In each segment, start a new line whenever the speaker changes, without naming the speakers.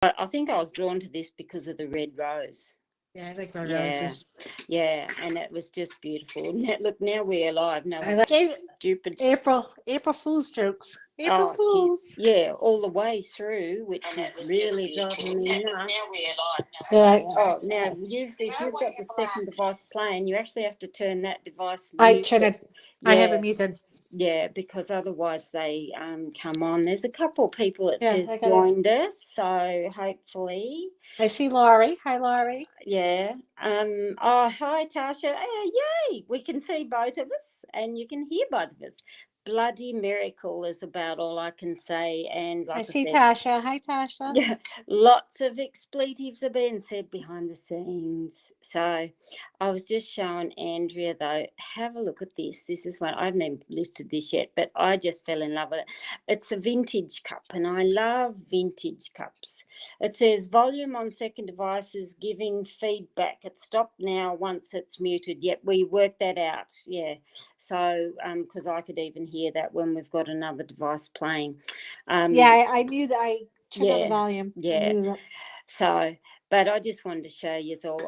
I think I was drawn to this because of the red rose.
Yeah, I like red roses.
Yeah, and it was just beautiful. Look, now we're alive. No,
I like
stupid.
April Fool's jokes. April Fools.
Yeah, all the way through, which is really driving me nuts.
Now we're alive.
Now if you've got the second device playing, you actually have to turn that device
muted. I have it muted.
Yeah, because otherwise they come on. There's a couple of people that says joined us, so hopefully.
I see Laurie. Hi, Laurie.
Yeah. Hi, Tasha. Yay! We can see both of us, and you can hear both of us. Bloody miracle is about all I can say. And like I
see
said,
Tasha. Hi, Tasha.
Yeah, lots of expletives are being said behind the scenes. So I was just showing Andrea, though, have a look at this. This is one, I haven't even listed this yet, but I just fell in love with it. It's a vintage cup, and I love vintage cups. It says volume on second devices giving feedback. It's stopped now once it's muted. Yep, we worked that out. Yeah. So, because I could even hear that when we've got another device playing.
I knew that. I turned on the volume.
Yeah. So, but I just wanted to show you all.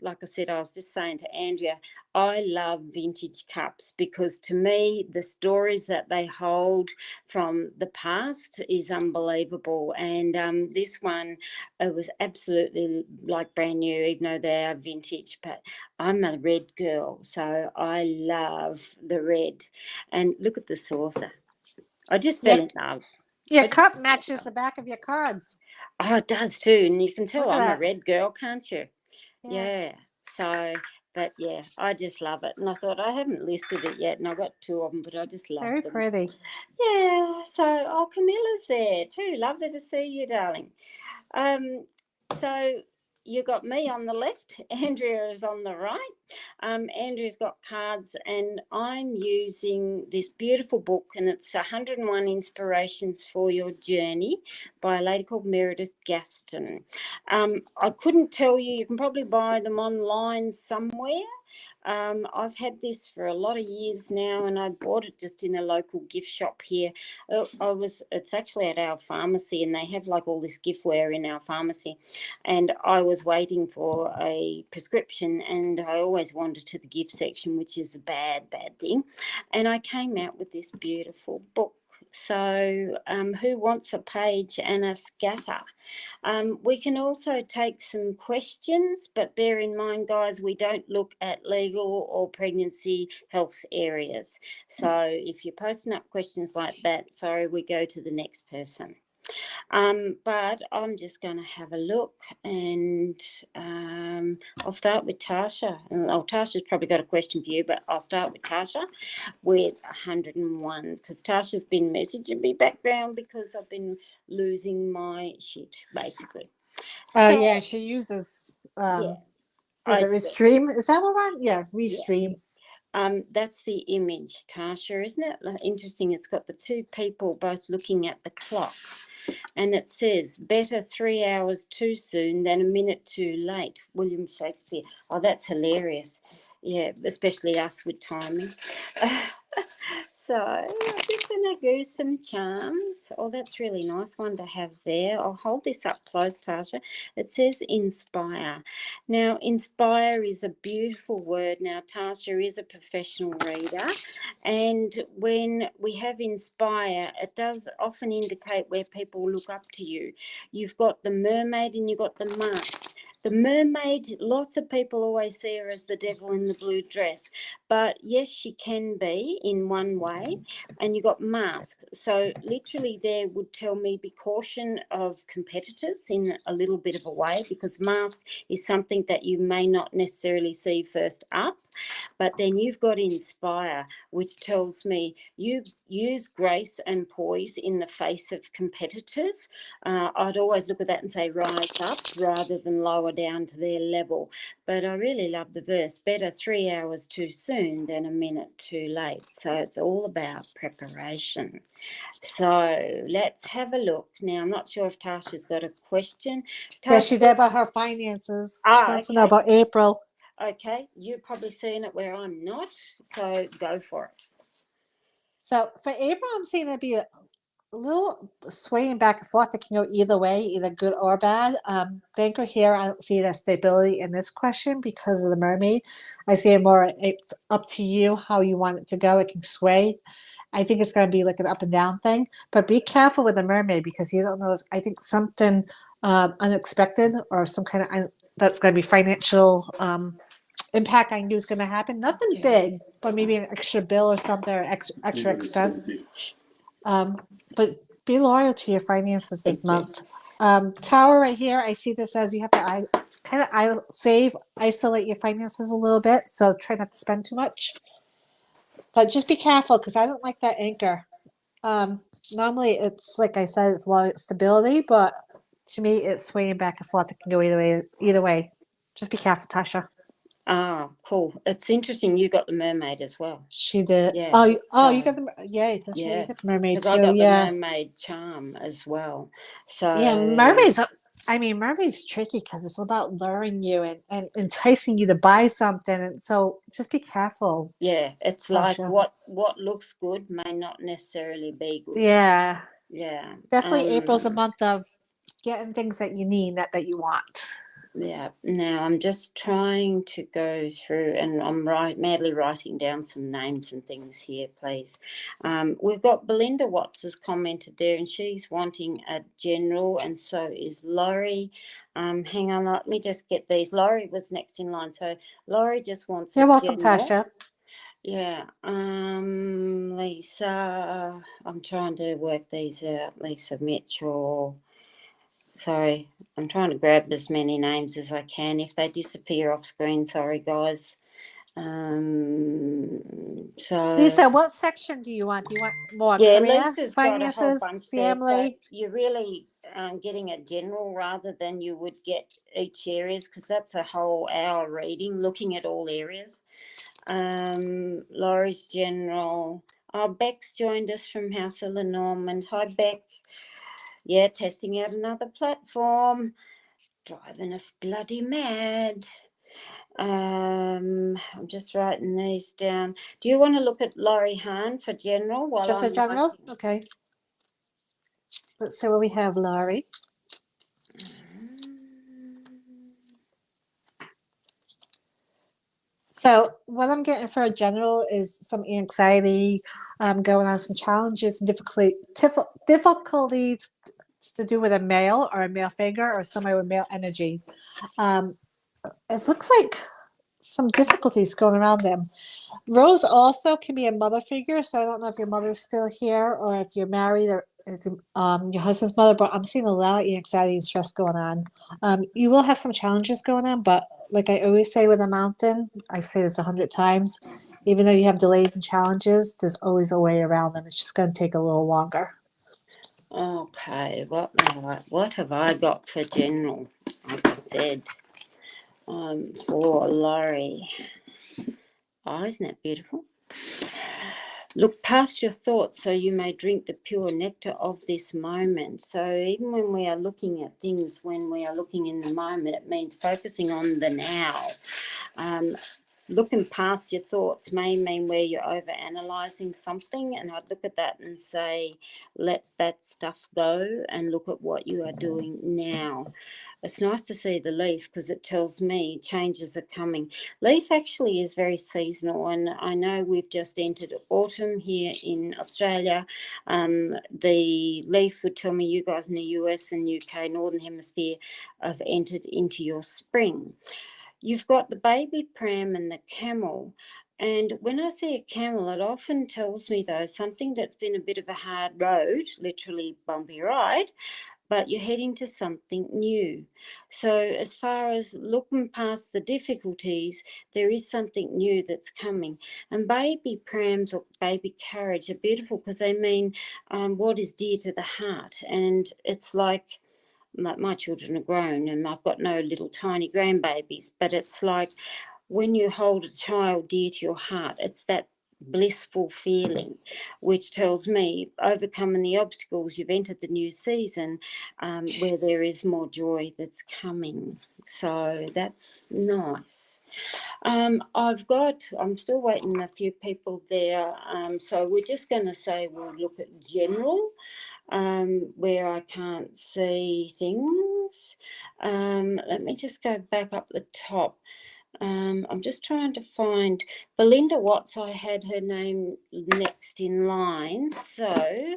Like I said, I was just saying to Andrea, I love vintage cups because to me, the stories that they hold from the past is unbelievable. And this one, it was absolutely like brand new, even though they are vintage. But I'm a red girl, so I love the red. And look at the saucer. I just fell in love.
Your cup matches the back of your cards.
Oh, it does too. And you can tell I'm a red girl, can't you? Yeah. So, but yeah, I just love it. And I thought I haven't listed it yet, and I've got two of them, but I just love them.
Very pretty.
Yeah. So, Camilla's there too. Lovely to see you, darling. So you got me on the left, Andrea is on the right. Andrea's got cards, and I'm using this beautiful book, and it's 101 Inspirations for Your Journey by a lady called Meredith Gaston. I couldn't tell you. You can probably buy them online somewhere. I've had this for a lot of years now, and I bought it just in a local gift shop here. It's actually at our pharmacy, and they have like all this giftware in our pharmacy. And I was waiting for a prescription, and I always wandered to the gift section, which is a bad thing. And I came out with this beautiful book. So who wants a page and a scatter? We can also take some questions, but bear in mind, guys, we don't look at legal or pregnancy health areas. So if you're posting up questions like that, sorry, we go to the next person. But I'm just going to have a look, and I'll start with Tasha. Tasha's probably got a question for you, but I'll start with Tasha with 101 because Tasha's been messaging me background because I've been losing my shit, basically.
So, she uses is it Restream? Is that one? Yeah, Restream.
That's the image, Tasha, isn't it? Interesting. It's got the two people both looking at the clock. And it says, better 3 hours too soon than a minute too late. William Shakespeare. Oh, that's hilarious. Yeah, especially us with timing. So I'm just going to do some charms. Oh, that's really nice one to have there. I'll hold this up close, Tasha. It says inspire. Now, inspire is a beautiful word. Now, Tasha is a professional reader. And when we have inspire, it does often indicate where people look up to you. You've got the mermaid and you've got the monk. The mermaid, lots of people always see her as the devil in the blue dress. But yes, she can be in one way. And you got mask. So literally there would tell me be caution of competitors in a little bit of a way, because mask is something that you may not necessarily see first up. But then you've got inspire, which tells me you use grace and poise in the face of competitors. I'd always look at that and say rise up rather than lower down to their level. But I really love the verse, better 3 hours too soon than a minute too late. So it's all about preparation. So let's have a look. Now, I'm not sure if Tasha's got a question.
Yeah, she did about her finances. She wants to know about April.
Okay, you're probably seeing it where I'm not, so go for it.
So for April, I'm seeing it'd be little swaying back and forth. It can go either way, either good or bad. The anchor here, I don't see the stability in this question because of the mermaid. I see it more, it's up to you how you want it to go. It can sway. I think it's going to be like an up and down thing, but be careful with the mermaid because you don't know. I think something unexpected or some kind of that's going to be financial impact on you is going to happen. Nothing big, but maybe an extra bill or something or extra expense. But be loyal to your finances this month. Tower right here, I see this as you have to kind of isolate your finances a little bit. So try not to spend too much. But just be careful because I don't like that anchor. Normally it's like I said, it's a lot of stability, but to me it's swaying back and forth. It can go either way. Either way, just be careful, Tasha.
Ah, cool. It's interesting. You got the mermaid as well.
She did.
Yeah.
Oh, you got the that's right. You got the mermaid
Because
too.
I got
Yeah.
the mermaid charm as well. So
Yeah, mermaids. I mean, mermaid's tricky because it's about luring you and enticing you to buy something, and so just be careful.
yeah, it's like
Tasha.
what looks good may not necessarily be good.
Yeah,
Yeah.
definitely. April's a month of getting things that you need, not that you want.
Yeah. Now I'm just trying to go through, and I'm madly writing down some names and things here, please. We've got Belinda Watts has commented there, and she's wanting a general, and so is Laurie. Hang on, let me just get these. Laurie was next in line, so Laurie just wants
You're
a
welcome,
general.
Tasha.
Yeah. Lisa, I'm trying to work these out. Lisa Mitchell. Sorry, I'm trying to grab as many names as I can. If they disappear off screen, sorry guys. So
Lisa, what section do you want? Do you want more
yeah,
career,
Lisa's got a whole
finances,
bunch there. So
family?
you're really getting a general rather than you would get each areas, because that's a whole hour reading, looking at all areas. Laurie's general. Oh, Beck's joined us from House of Lenormand. Hi, Beck. Yeah, testing out another platform. Driving us bloody mad. I'm just writing these down. Do you want to look at Laurie Hahn for general while
Just
I'm
a general?
writing?
Okay. Let's see what we have, Laurie. So what I'm getting for a general is some anxiety, going on some challenges, difficulties to do with a male or a male figure or somebody with male energy. It looks like some difficulties going around them. Rose also can be a mother figure, so I don't know if your mother's still here or if you're married or your husband's mother, but I'm seeing a lot of anxiety and stress going on. You will have some challenges going on, but like I always say with a mountain, I've said this 100 times, even though you have delays and challenges, there's always a way around them. It's just going to take a little longer.
Okay, what have I got for general? Like I said, for Laurie. Oh, isn't that beautiful? Look past your thoughts so you may drink the pure nectar of this moment. So even when we are looking at things, when we are looking in the moment, it means focusing on the now. Looking past your thoughts may mean where you're over-analysing something, and I'd look at that and say, let that stuff go and look at what you are doing now. It's nice to see the leaf because it tells me changes are coming. Leaf actually is very seasonal, and I know we've just entered autumn here in Australia. The leaf would tell me you guys in the US and UK, Northern Hemisphere, have entered into your spring. You've got the baby pram and the camel. And when I see a camel, it often tells me, though, something that's been a bit of a hard road, literally bumpy ride, but you're heading to something new. So as far as looking past the difficulties, there is something new that's coming. And baby prams or baby carriage are beautiful because they mean what is dear to the heart. And it's like, my children are grown and I've got no little tiny grandbabies, but it's like when you hold a child dear to your heart, it's that blissful feeling, which tells me overcoming the obstacles, you've entered the new season where there is more joy that's coming. So that's nice. I'm still waiting a few people there. So we're just going to say we'll look at general, where I can't see things. Let me just go back up the top. I'm just trying to find Belinda Watts. I had her name next in line. So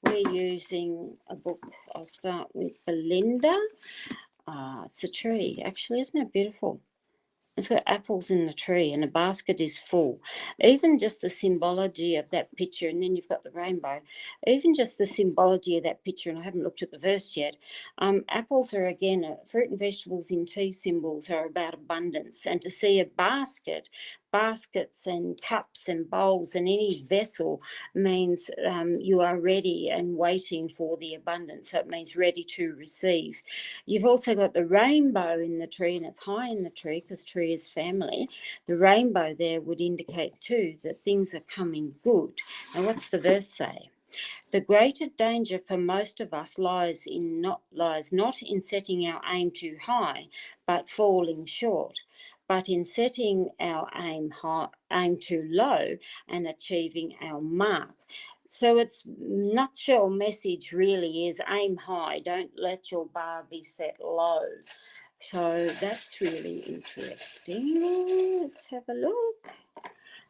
we're using a book. I'll start with Belinda. It's a tree, actually. Isn't it beautiful? It's got apples in the tree and a basket is full. Even just the symbology of that picture, and then you've got the rainbow, even just the symbology of that picture, and I haven't looked at the verse yet. Apples are, again, fruit and vegetables in tea symbols are about abundance. And to see a baskets and cups and bowls and any vessel means you are ready and waiting for the abundance. So it means ready to receive. You've also got the rainbow in the tree, and it's high in the tree because tree is family. The rainbow there would indicate too that things are coming good. Now what's the verse say? The greater danger for most of us lies not in setting our aim too high, but falling short, but in setting our aim too low and achieving our mark. So its nutshell message really is aim high, don't let your bar be set low. So that's really interesting. Let's have a look.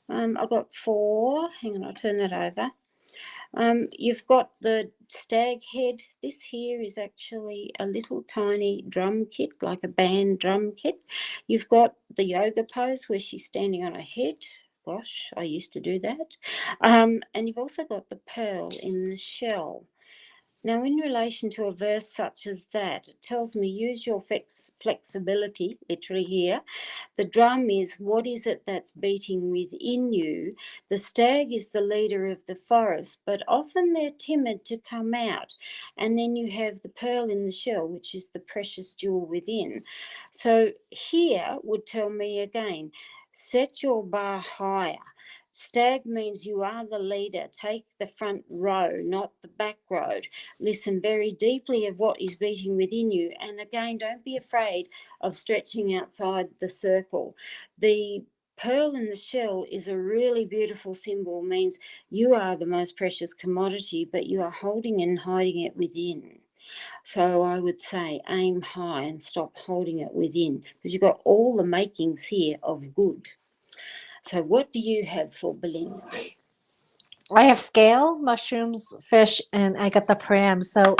I've got 4. Hang on, I'll turn that over. You've got the stag head. This here is actually a little tiny drum kit, like a band drum kit. You've got the yoga pose where she's standing on her head. Gosh, I used to do that. And you've also got the pearl in the shell. Now, in relation to a verse such as that, it tells me use your flexibility, literally here. The drum is what is it that's beating within you. The stag is the leader of the forest, but often they're timid to come out. And then you have the pearl in the shell, which is the precious jewel within. So here would tell me again, set your bar higher. Stag means you are the leader. Take the front row, not the back road. Listen very deeply of what is beating within you. And again, don't be afraid of stretching outside the circle. The pearl in the shell is a really beautiful symbol, means you are the most precious commodity, but you are holding and hiding it within. So I would say aim high and stop holding it within, because you've got all the makings here of good. So what do you have for Belinda?
I have scale, mushrooms, fish, and I got the pram. So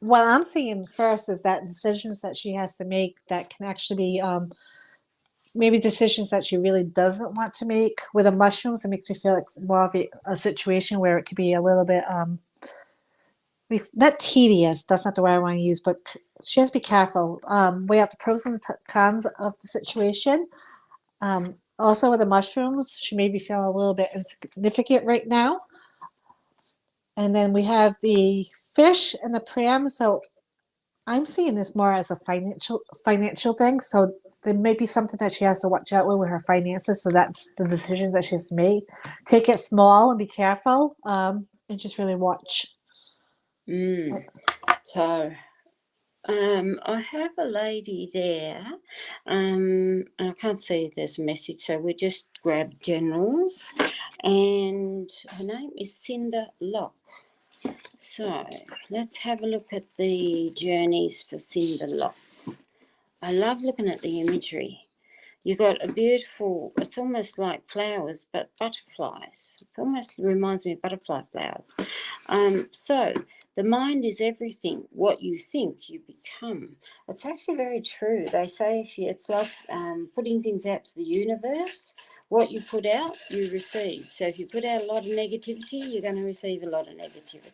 what I'm seeing first is that decisions that she has to make that can actually be maybe decisions that she really doesn't want to make. With the mushrooms, it makes me feel like more of a situation where it could be a little bit not tedious. That's not the word I want to use, but she has to be careful. Weigh out the pros and cons of the situation. Also, with the mushrooms, she may be feeling a little bit insignificant right now. And then we have the fish and the pram. So I'm seeing this more as a financial thing. So there may be something that she has to watch out with her finances. So that's the decision that she has to make. Take it small and be careful, and just really watch.
So I have a lady there, and I can't see if there's a message, so we just grab generals, and her name is Cinder Locke. So let's have a look at the journeys for Cinder Locke. I love looking at the imagery. You've got a beautiful, it's almost like flowers, but butterflies. It almost reminds me of butterfly flowers. So the mind is everything. What you think, you become. It's actually very true. They say it's like putting things out to the universe. What you put out, you receive. So if you put out a lot of negativity, you're going to receive a lot of negativity.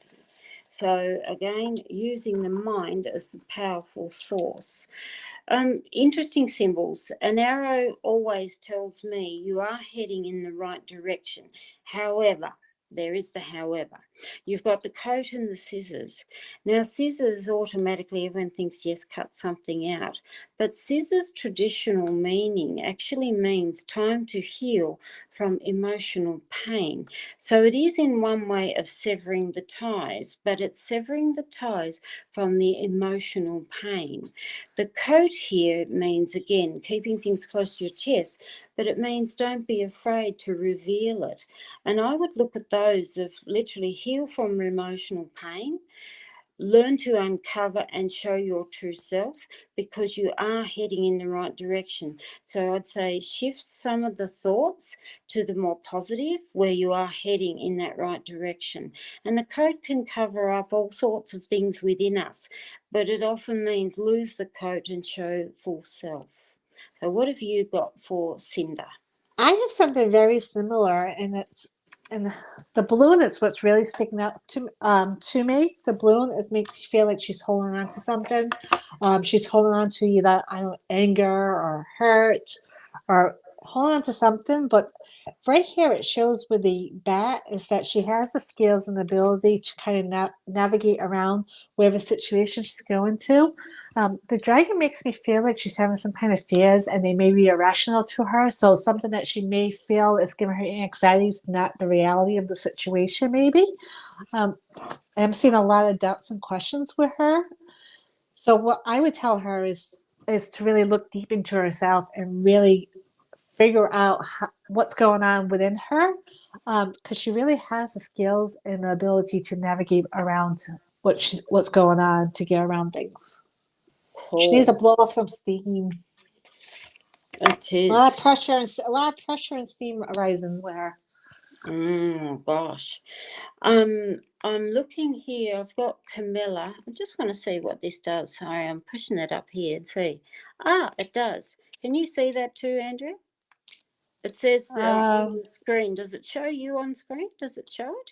So again, using the mind as the powerful source. Interesting symbols. An arrow always tells me you are heading in the right direction. However, there is the however. You've got the coat and the scissors. Now, scissors automatically, everyone thinks, yes, cut something out. But scissors' traditional meaning actually means time to heal from emotional pain. So it is in one way of severing the ties, but it's severing the ties from the emotional pain. The coat here means, again, keeping things close to your chest, but it means don't be afraid to reveal it. And I would look at those of literally heal from emotional pain, learn to uncover and show your true self, because you are heading in the right direction. So I'd say shift some of the thoughts to the more positive, where you are heading in that right direction. And the coat can cover up all sorts of things within us, but it often means lose the coat and show full self. So what have you got for Cinda?
I have something very similar, and the balloon is what's really sticking out to me. The balloon, it makes you feel like she's holding on to something. She's holding on to either, I don't know, anger or hurt, or holding on to something. But right here, it shows with the bat is that she has the skills and ability to kind of navigate around whatever situation she's going to. The dragon makes me feel like she's having some kind of fears, and they may be irrational to her. So something that she may feel is giving her anxiety is not the reality of the situation, maybe. I'm seeing a lot of doubts and questions with her. So what I would tell her is to really look deep into herself and really figure out what's going on within her, because she really has the skills and the ability to navigate around what's going on to get around things. She needs to blow off some steam.
It is.
A lot of pressure and steam arising with her.
Gosh. I'm looking here. I've got Camilla. I just want to see what this does. Sorry, I'm pushing it up here and see. It does. Can you see that too, Andrea? It says on the screen. Does it show you on screen? Does it show it?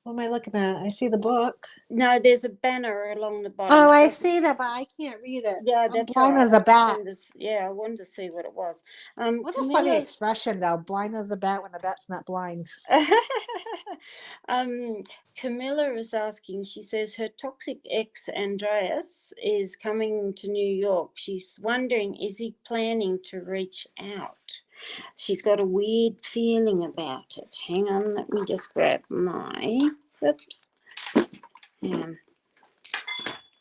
What am I looking at? I see the book.
No, there's a banner along the bottom.
Oh, I see that, but I can't read it.
Yeah,
I'm
that's
blind
right.
as a bat.
I wanted to see what it was.
What a funny expression, though. Blind as a bat when the bat's not blind.
Camilla is asking, she says her toxic ex, Andreas, is coming to New York. She's wondering, is he planning to reach out? She's got a weird feeling about it. Hang on, let me just grab my,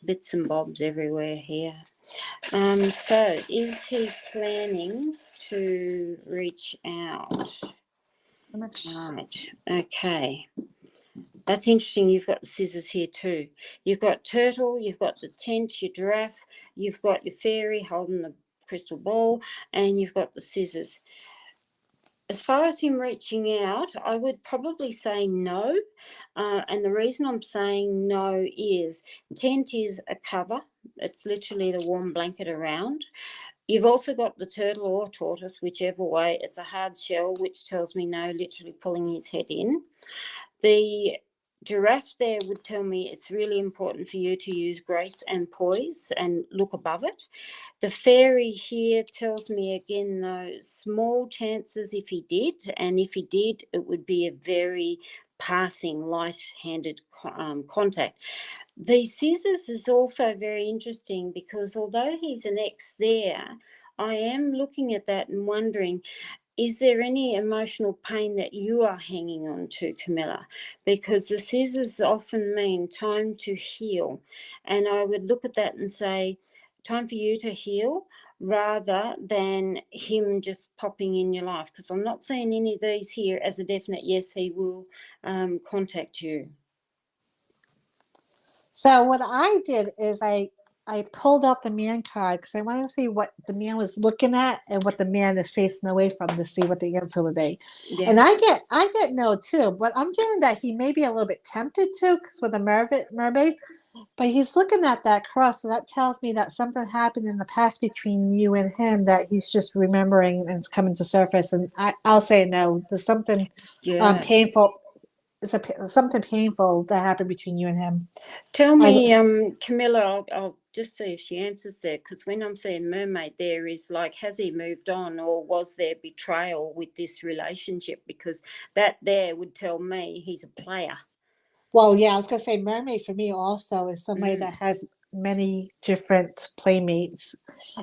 bits and bobs everywhere here. So is he planning to reach out? Right, okay. That's interesting. You've got the scissors here too. You've got turtle, you've got the tent, your giraffe, you've got your fairy holding the crystal ball, and you've got the scissors. As far as him reaching out, I would probably say no. And the reason I'm saying no is tent is a cover. It's literally the warm blanket around. You've also got the turtle or tortoise, whichever way. It's a hard shell, which tells me no, literally pulling his head in. The giraffe there would tell me it's really important for you to use grace and poise and look above it. The fairy here tells me again, though, small chances if he did, and if he did, it would be a very passing, light-handed contact. The scissors is also very interesting because although he's an ex there, I am looking at that and wondering, is there any emotional pain that you are hanging on to, Camilla? Because the scissors often mean time to heal. And I would look at that and say, time for you to heal rather than him just popping in your life. Because I'm not seeing any of these here as a definite yes, he will contact you.
So what I did is I pulled out the man card because I wanted to see what the man was looking at and what the man is facing away from to see what the answer would be. Yeah. And I get no too, but I'm getting that he may be a little bit tempted to because with a mermaid, but he's looking at that cross, so that tells me that something happened in the past between you and him that he's just remembering and it's coming to surface. And I'll say no. There's something painful. Something painful that happened between you and him.
Tell me, Camilla, I'll just see if she answers there, because when I'm seeing mermaid, there is like, has he moved on, or was there betrayal with this relationship? Because that there would tell me he's a player.
Well, yeah, I was gonna say mermaid for me also is somebody
Mm.
that has many different playmates,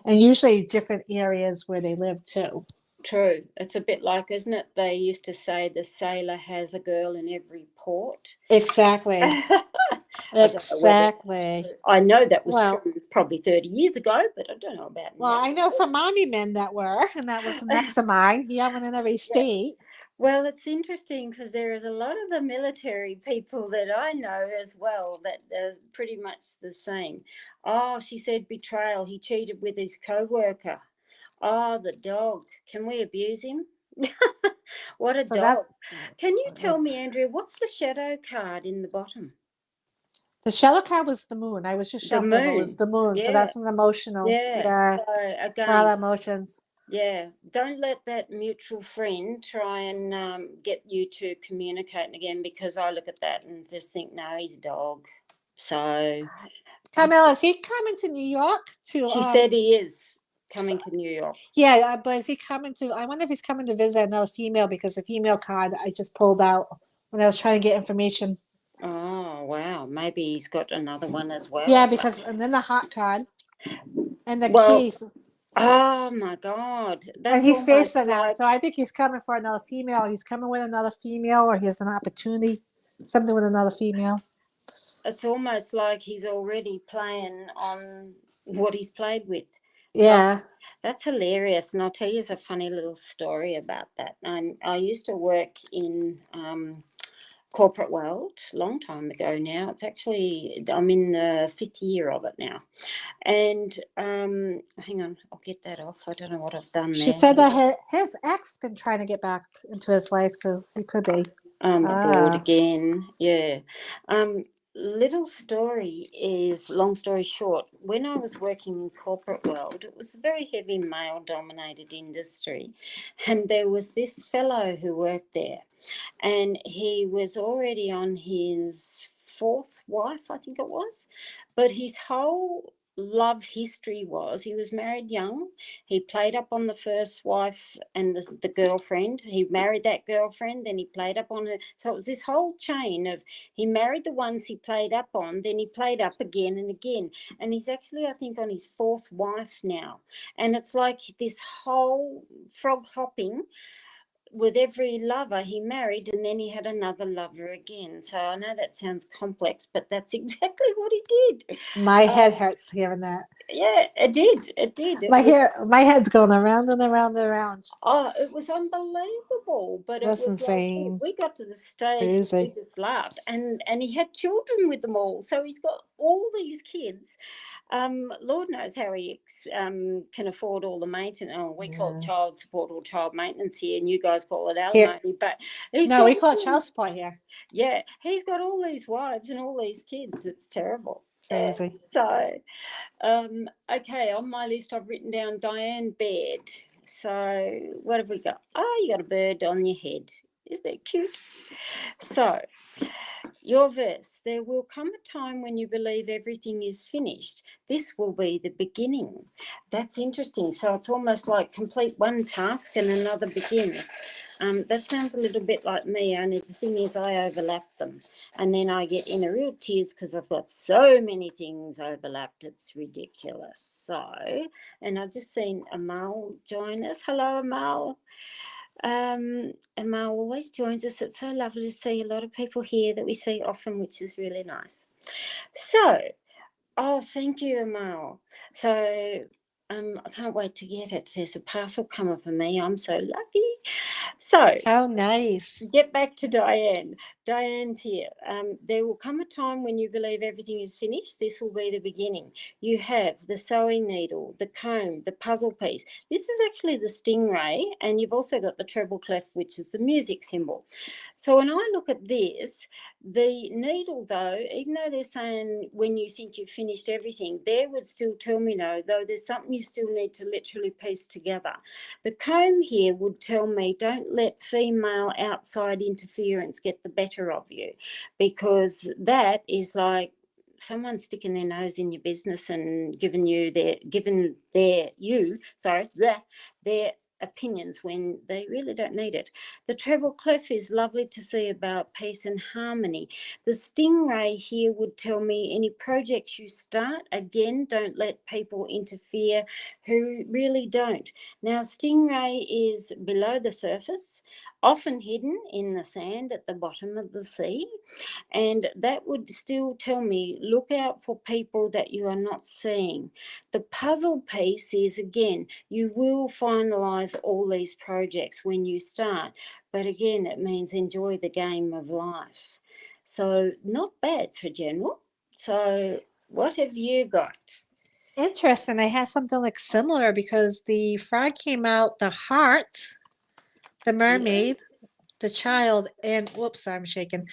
and usually different areas where they live too.
True. It's a bit like, isn't it? They used to say the sailor has a girl in every port.
Exactly.
I don't know whether that's
Exactly.
true. I know that was
Well,
true probably 30 years ago, but I don't know about
well,
now.
I know some mommy men that were, and that was next of mine. Yeah, one in every
Yeah.
state.
Well, it's interesting because there is a lot of the military people that I know as well that are pretty much the same. Oh, she said betrayal. He cheated with his co-worker. Oh, the dog. Can we abuse him? What a
So
dog.
that's
Can you tell me, Andrea, what's the shadow card in the bottom?
the shadow card was the moon. I was just
The
shuffling, but it was
moon.
the moon. So
Yeah.
that's an emotional.
Yeah.
Yeah,
So
a lot
again,
of emotions.
yeah, don't let that mutual friend try and get you to communicate again, because I look at that and just think, no, he's a dog. So
Carmel, is he coming to New York to?
she said he is coming to New York.
Yeah, but is he coming to? I wonder if he's coming to visit another female because the female card I just pulled out when I was trying to get information.
Oh, wow. Maybe he's got another one as well.
Yeah, because and then the hot card and the
Well,
keys,
oh my God.
and
That's
he's
almost
facing that.
like,
So I think he's coming for another female. He's coming with another female, or he has an opportunity, something with another female.
it's almost like he's already playing on what he's played with. So
Yeah.
that's hilarious. And I'll tell you a funny little story about that. I used to work in corporate world a long time ago now. It's actually, I'm in the 5th year of it now. And hang on, I'll get that off. I don't know what I've done
She
there.
said that his ex been trying to get back into his life, so he could be.
I'm bored again. Yeah. Little story is, long story short, when I was working in corporate world, it was a very heavy male dominated industry, and there was this fellow who worked there, and he was already on his 4th wife, I think it was, but his whole love history was, he was married young, he played up on the first wife and the girlfriend, he married that girlfriend and he played up on her. So it was this whole chain of, he married the ones he played up on, then he played up again and again, and he's actually, I think, on his 4th wife now. And it's like this whole frog hopping with every lover he married, and then he had another lover again. So I know that sounds complex, but that's exactly what he did.
My head hurts hearing that.
Yeah, it did. It did.
My head's going around and around and around.
Oh, it was unbelievable, but
That's
it was like
insane.
we got to the stage where we
Crazy.
just laughed, and he had children with them all, so he's got all these kids. Lord knows how he can afford all the maintenance. Oh, we call it child support or child maintenance here, and you guys call it alimony. But he's
No,
got
we call it child support here.
yeah, he's got all these wives and all these kids. It's terrible.
Crazy.
So, okay, on my list I've written down Diane Baird. So what have we got? Oh, you got a bird on your head. Is that cute? So, your verse, there will come a time when you believe everything is finished. This will be the beginning. That's interesting. So it's almost like complete one task and another begins. That sounds a little bit like me, only the thing is I overlap them. And then I get in a real tears because I've got so many things overlapped. It's ridiculous. So, and I've just seen Amal join us. Hello, Amal. Amal always joins us. It's so lovely to see a lot of people here that we see often, which is really nice. So, oh, thank you, Amal. So, I can't wait to get it. There's a parcel coming for me. I'm so lucky. So,
How nice.
get back to Diane. Diane's here. There will come a time when you believe everything is finished. This will be the beginning. You have the sewing needle, the comb, the puzzle piece. This is actually the stingray, and you've also got the treble clef, which is the music symbol. So when I look at this, the needle, though, even though they're saying when you think you've finished everything, they would still tell me no, though there's something you still need to literally piece together. The comb here would tell me don't let female outside interference get the better of you, because that is like someone sticking their nose in your business and giving their opinions when they really don't need it. The treble clef is lovely to see about peace and harmony. The stingray here would tell me any projects you start, again, don't let people interfere who really don't. Now, stingray is below the surface, often hidden in the sand at the bottom of the sea. And that would still tell me, look out for people that you are not seeing. The puzzle piece is, again, you will finalise all these projects when you start. But again, it means enjoy the game of life. So not bad for general. So what have you got?
Interesting. I had something like similar because the frog came out, the heart, the mermaid, the child, and whoops, I'm shaking.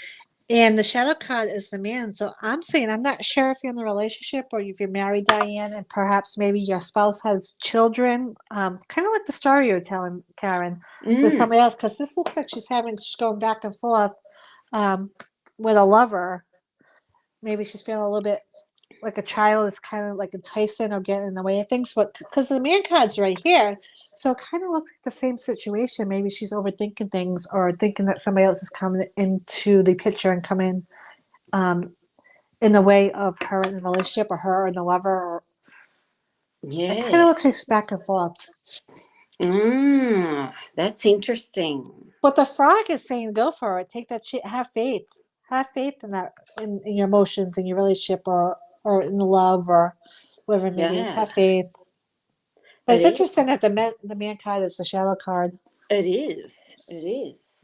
And the shadow card is the man. So I'm saying, I'm not sure if you're in a relationship or if you're married, Diane, and perhaps maybe your spouse has children. Kind of like the story you're telling, Karen, with somebody else, because this looks like she's going back and forth with a lover. Maybe she's feeling a little bit like a child is kind of like enticing or getting in the way of things. But because the man card's right here, so it kind of looks like the same situation. Maybe she's overthinking things or thinking that somebody else is coming into the picture and coming in the way of her in a relationship or her and the lover. Or, it kind of looks like it's back and forth.
That's interesting.
But the frog is saying, go for it. Take that shit. Have faith. Have faith in that, in your emotions, in your relationship, or in the love, or whatever it may be. Have faith. But it's interesting that the man card is the shadow card.
It is. It is.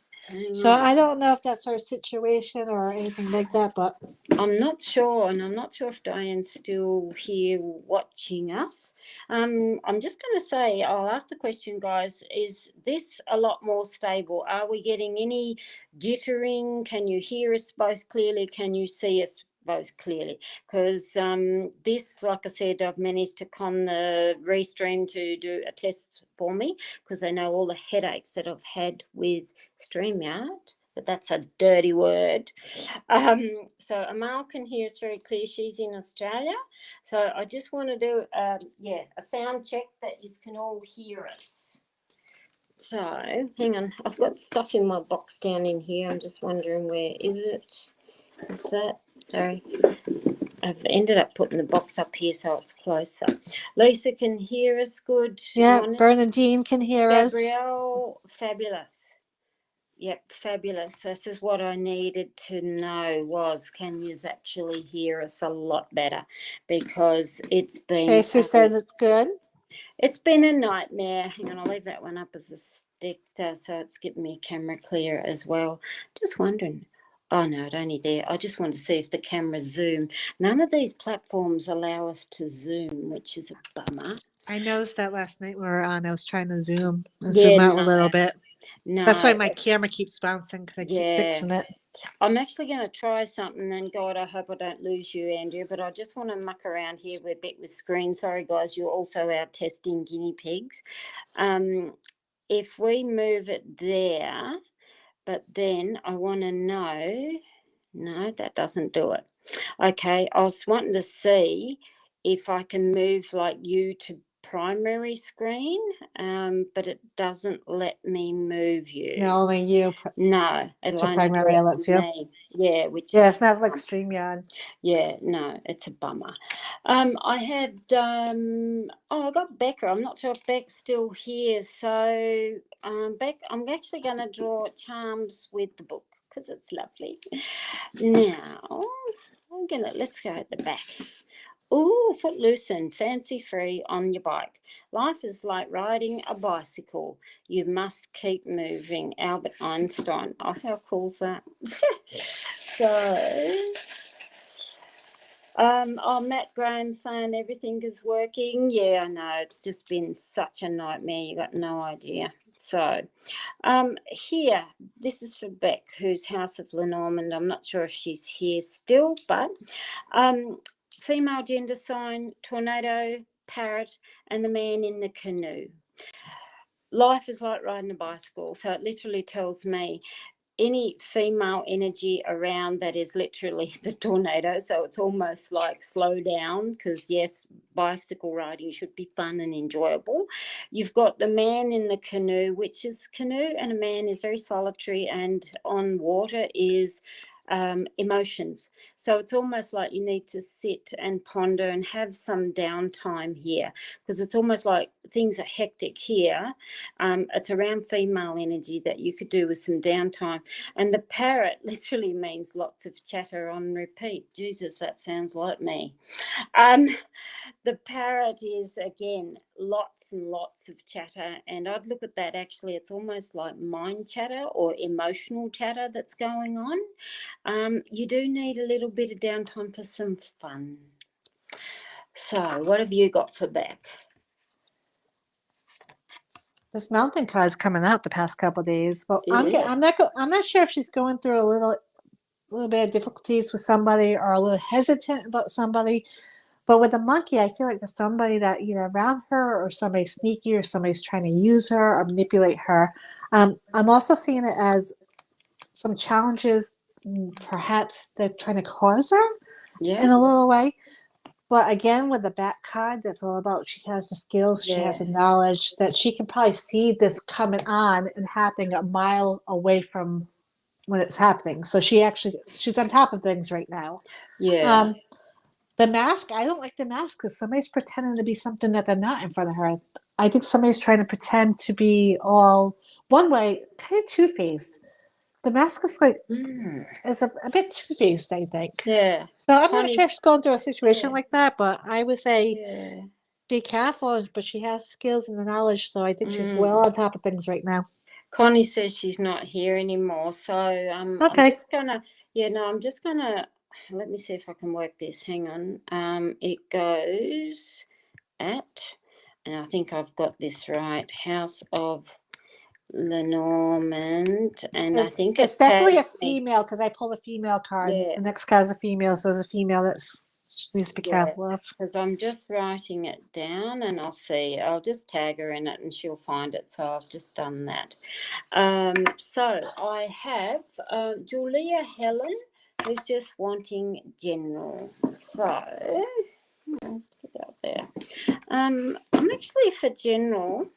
So I don't know if that's her situation or anything like that, but
I'm not sure, and I'm not sure if Diane's still here watching us. I'm just going to say, I'll ask the question, guys, is this a lot more stable? Are we getting any jittering? Can you hear us both clearly? Can you see us both clearly? Because this, like I said, I've managed to con the Restream to do a test for me because they know all the headaches that I've had with StreamYard. But that's a dirty word. So Amal can hear us very clear. She's in Australia. So I just want to do, a sound check that you can all hear us. So hang on. I've got stuff in my box down in here. I'm just wondering where is it? What's that? Sorry. I've ended up putting the box up here so it's closer. Lisa can hear us good.
Yeah, Bernadine can hear us.
Gabrielle, fabulous. Yep, fabulous. This is what I needed to know was, can you actually hear us a lot better? Because it's been...
Tracy said it's good.
It's been a nightmare. Hang on, I'll leave that one up as a stick so it's getting me camera clear as well. Just wondering. Oh, no, it only there. I just wanted to see if the camera zoom. None of these platforms allow us to zoom, which is a bummer.
I noticed that last night we were on. I was trying to zoom out a little bit. No, that's why my camera keeps bouncing because I keep fixing it.
I'm actually going to try something, and God, I hope I don't lose you, Andrea, but I just want to muck around here a bit with screen. Sorry, guys, you're also our testing guinea pigs. If we move it there, but then I want to know, no, that doesn't do it. Okay, I was wanting to see if I can move like you to primary screen, but it doesn't let me move you.
No, only you.
No, it'll only
primary lets you.
Me. Yeah, which
it's not like StreamYard.
Yeah, no, it's a bummer. I had I got Becca. I'm not sure if Beck's still here. So Beck, I'm actually going to draw charms with the book because it's lovely. Now let's go at the back. Ooh, footloose and fancy-free on your bike. Life is like riding a bicycle. You must keep moving. Albert Einstein. Oh, how cool is that? Matt Graham saying everything is working. Yeah, I know. It's just been such a nightmare. You got no idea. So here, this is for Beck, who's House of Lenormand. I'm not sure if she's here still, but... female gender sign, tornado, parrot, and the man in the canoe. Life is like riding a bicycle. So it literally tells me any female energy around that is literally the tornado. So it's almost like slow down, because yes, bicycle riding should be fun and enjoyable. You've got the man in the canoe, which is canoe, and a man is very solitary, and on water is emotions. So it's almost like you need to sit and ponder and have some downtime here, because it's almost like things are hectic here. It's around female energy that you could do with some downtime. And the parrot literally means lots of chatter on repeat. Jesus, that sounds like me. The parrot is, again, lots and lots of chatter, and I'd look at that, actually it's almost like mind chatter or emotional chatter that's going on. You do need a little bit of downtime for some fun. So what have you got for back?
This mountain card is coming out the past couple of days, but
Yeah.
I'm not sure if she's going through a little bit of difficulties with somebody or a little hesitant about somebody. But with the monkey, I feel like there's somebody that either around her or somebody sneaky or somebody's trying to use her or manipulate her. I'm also seeing it as some challenges, perhaps they're trying to cause her in a little way. But again, with the back card, that's all about she has the skills, she has the knowledge that she can probably see this coming on and happening a mile away from when it's happening. So she's on top of things right now.
Yeah.
The mask, I don't like the mask because somebody's pretending to be something that they're not in front of her. I think somebody's trying to pretend to be all one way, kind of two-faced. The mask is like is a bit two-faced, I think.
Yeah.
So I'm not sure if she's
Connie's,
going through a situation like that, but I would say
yeah.
be careful. But she has the skills and the knowledge, so I think she's well on top of things right now.
Connie says she's not here anymore. So I'm
Okay.
just gonna, I'm just gonna, let me see if I can work this. Hang on. It goes at, and I think I've got this right, House of Lenormand, and I think
It's definitely a
tags me.
female because I pulled a female card.
Yeah.
The next card is a female, so there's a female that needs to be careful of.
Because I'm just writing it down, and I'll just tag her in it and she'll find it. So I've just done that. So I have Julia Helen, who's just wanting general. So get out there. I'm actually for general.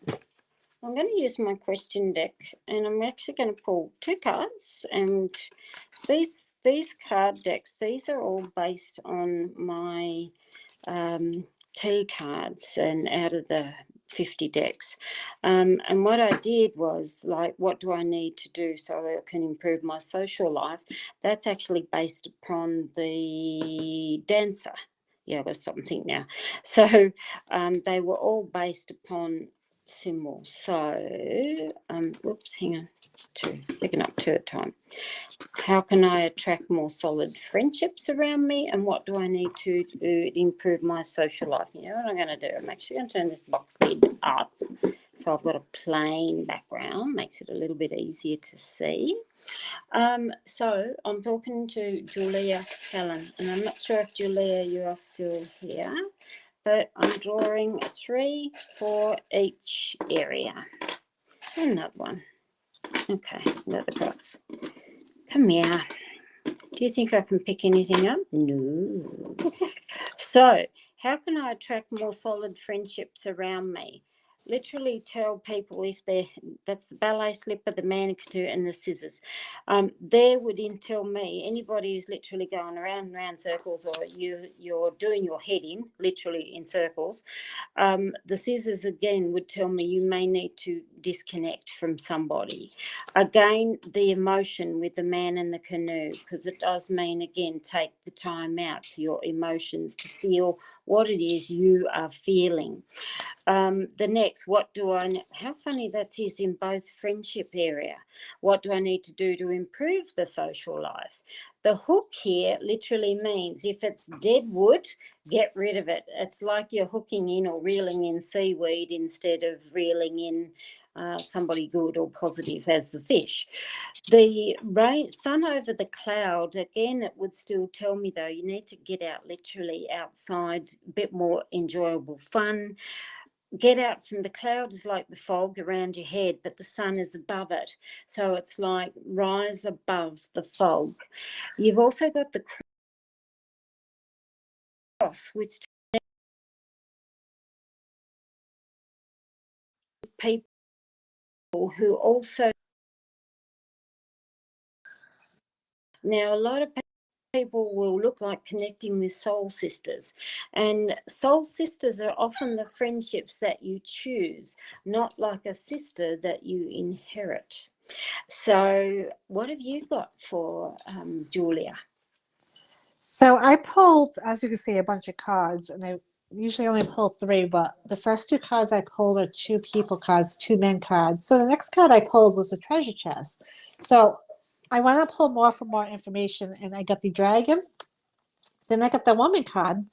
I'm going to use my question deck, and I'm actually going to pull two cards. And these card decks, these are all based on my tea cards and out of the 50 decks. And what I did was, like, what do I need to do so I can improve my social life? That's actually based upon the dancer. Yeah, I've got to stop and think now. So they were all based upon symbols. So, whoops, hang on. Picking up two at a time. How can I attract more solid friendships around me, and what do I need to do to improve my social life? You know what I'm going to do? I'm actually going to turn this box lid up so I've got a plain background, makes it a little bit easier to see. So I'm talking to Julia Helen, and I'm not sure if Julia, you are still here, but I'm drawing 3 for each area. Another one. Okay, got the cross. Come here. Do you think I can pick anything up? No. So, how can I attract more solid friendships around me? Literally tell people if that's the ballet slipper, the manicure, and the scissors. They would tell me, anybody who's literally going around and around circles, or you're doing your head in, literally in circles, the scissors again would tell me you may need to disconnect from somebody. Again, the emotion with the man in the canoe, because it does mean, again, take the time out for your emotions to feel what it is you are feeling. The next, how funny that is in both friendship area. What do I need to do to improve the social life? The hook here literally means if it's dead wood, get rid of it. It's like you're hooking in or reeling in seaweed instead of reeling in somebody good or positive as the fish. The sun over the cloud, again, it would still tell me, though, you need to get out, literally outside, a bit more enjoyable fun. get out from the cloud is like the fog around your head, but the sun is above it. So it's like rise above the fog. You've also got the cross, which people who also, now a lot of people will look like connecting with soul sisters, and soul sisters are often the friendships that you choose, not like a sister that you inherit. So what have you got for Julia?
So I pulled, as you can see, a bunch of cards, and I usually only pull three, but the first two cards I pulled are two people cards, two men cards. So the next card I pulled was the treasure chest. So I want to pull more for more information, and I got the dragon. Then I got the woman card,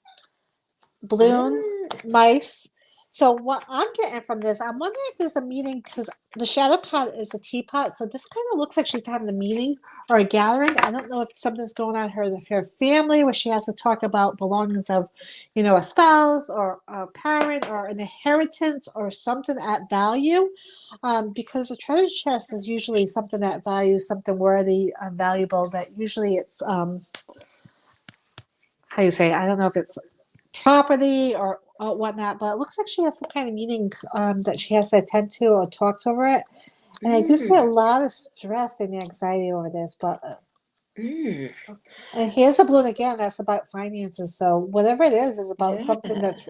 balloon, mice. So what I'm getting from this, I'm wondering if there's a meeting, because the shadow card is a teapot. So this kind of looks like she's having a meeting or a gathering. I don't know if something's going on with her family where she has to talk about belongings of, a spouse or a parent or an inheritance or something at value. Because the treasure chest is usually something at value, something worthy, valuable, that usually it's, how you say, I don't know if it's property or whatnot, but it looks like she has some kind of meeting that she has to attend to or talks over it. And I do see a lot of stress and anxiety over this, but and here's a balloon again that's about finances. So whatever it is about something that's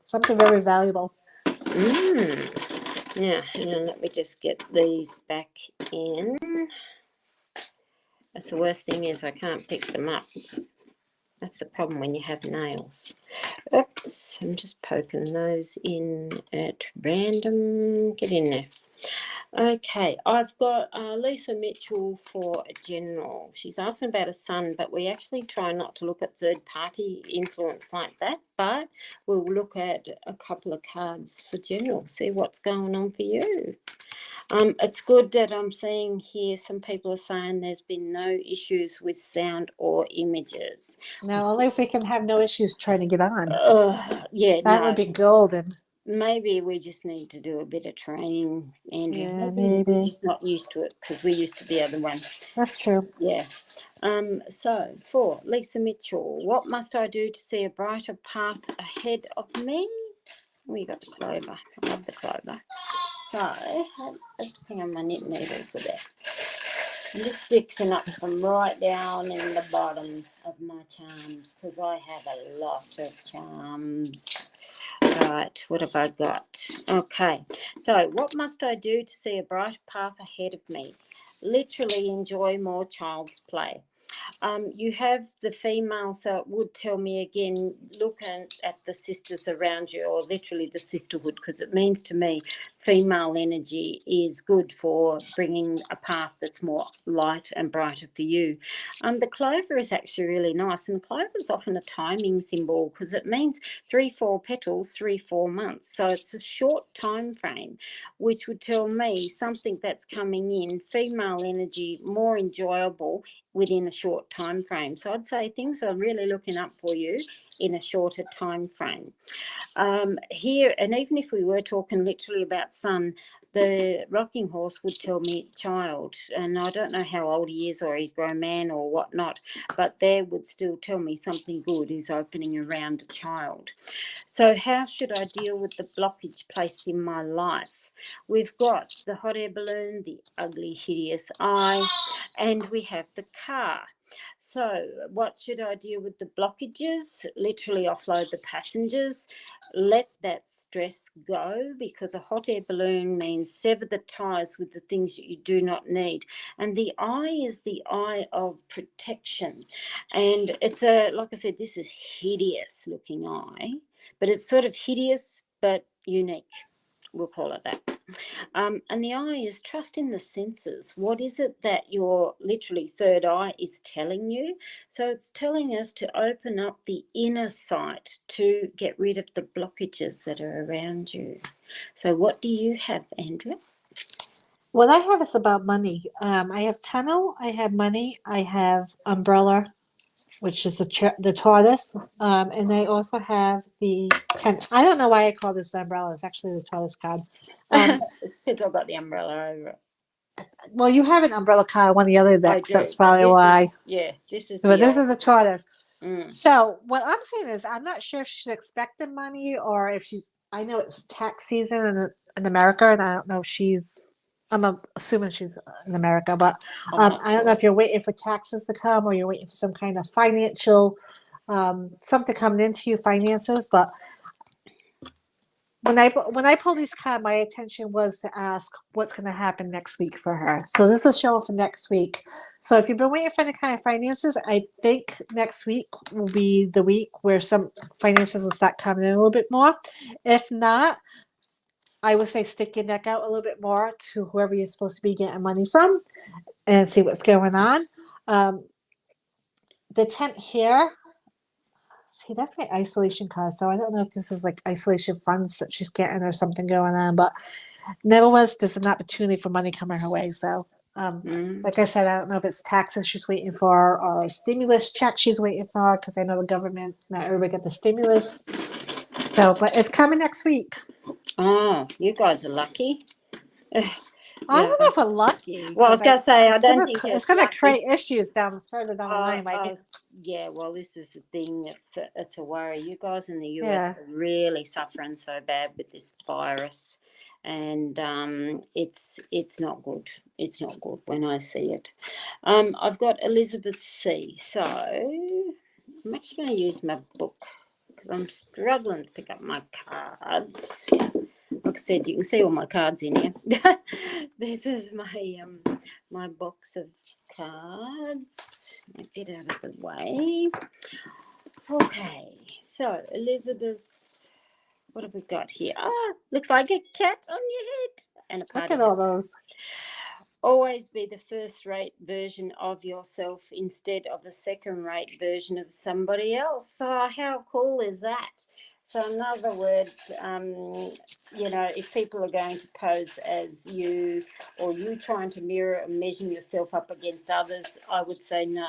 something very valuable.
Now, hang on, let me just get these back in. That's the worst thing is I can't pick them up. That's the problem when you have nails. Oops, I'm just poking those in at random. Get in there. Okay, I've got Lisa Mitchell for a general. She's asking about a son, but we actually try not to look at third-party influence like that, but we'll look at a couple of cards for general, see what's going on for you. It's good that I'm seeing here some people are saying there's been no issues with sound or images.
Now, only if we can have no issues trying to get on.
Yeah,
that would be golden.
Maybe we just need to do a bit of training, Andrea.
Yeah,
maybe. We're just not used to it because we're used to the other one.
That's true.
Yeah. So, for Lisa Mitchell, what must I do to see a brighter path ahead of me? We got the clover. I love the clover. So, hang on, my knit needles are there. I'm just fixing up from right down in the bottom of my charms because I have a lot of charms. Right, what have I got? Okay, so what must I do to see a brighter path ahead of me? Literally enjoy more child's play. You have the female, so it would tell me again, look at the sisters around you, or literally the sisterhood, because it means to me female energy is good for bringing a path that's more light and brighter for you. The clover is actually really nice, and clover is often a timing symbol because it means 3-4 petals, 3-4 months. So it's a short time frame, which would tell me something that's coming in, female energy, more enjoyable within a short time frame. So I'd say things are really looking up for you in a shorter time frame. Here, and even if we were talking literally about son, the rocking horse would tell me child, and I don't know how old he is or he's grown man or whatnot, but there would still tell me something good is opening around a child. So how should I deal with the blockage placed in my life? We've got the hot air balloon, the ugly, hideous eye, and we have the car. So what should I do with the blockages? Literally offload the passengers. Let that stress go, because a hot air balloon means sever the ties with the things that you do not need. And the eye is the eye of protection. And it's like I said, this is hideous looking eye, but it's sort of hideous but unique. We'll call it that. And the eye is trust in the senses. What is it that your literally third eye is telling you? So it's telling us to open up the inner sight to get rid of the blockages that are around you. So what do you have, Andrea?
What I have is about money. I have tunnel, I have money, I have umbrella, which is the tortoise. And I also have the 10. I don't know why I call this the umbrella. It's actually the tortoise card.
It's because I've got the umbrella over it.
Well, you have an umbrella card on one of the other
I
decks.
do.
That's
But
probably why.
this is
But
the
this
old.
is the tortoise.
Mm.
So what I'm saying is, I'm not sure if she's expecting money or if she's. I know it's tax season in America, and I don't know if she's. I'm assuming she's in America, but
I'm not
I don't know
sure.
if you're waiting for taxes to come or you're waiting for some kind of financial something coming into you, finances. But when I pull these cards, my intention was to ask what's going to happen next week for her. So this is showing for next week. So if you've been waiting for any kind of finances, I think next week will be the week where some finances will start coming in a little bit more. If not, I would say stick your neck out a little bit more to whoever you're supposed to be getting money from and see what's going on. The tent here. See, that's my isolation card. So I don't know if this is like isolation funds that she's getting or something going on, but nevertheless, there's an opportunity for money coming her way. So, like I said, I don't know if it's taxes she's waiting for or a stimulus check she's waiting for because I know the government, not everybody got the stimulus. So, but it's coming next week.
Oh, you guys are lucky.
I don't know if we're lucky.
Well, I was going to say, I don't think
it's going to create issues further down the line.
Yeah, well, this is the thing. It's a worry. You guys in the US
Yeah.
are really suffering so bad with this virus, and it's not good. It's not good when I see it. I've got Elizabeth C. So I'm actually going to use my book because I'm struggling to pick up my cards. Like I said, you can see all my cards in here. This is my box of cards. I get out of the way. Okay, so Elizabeth, what have we got here? Looks like a cat on your head and a party.
Look at all those.
Always be the first-rate version of yourself instead of the second-rate version of somebody else. So how cool is that? So in other words, if people are going to pose as you or you trying to mirror and measure yourself up against others, I would say no,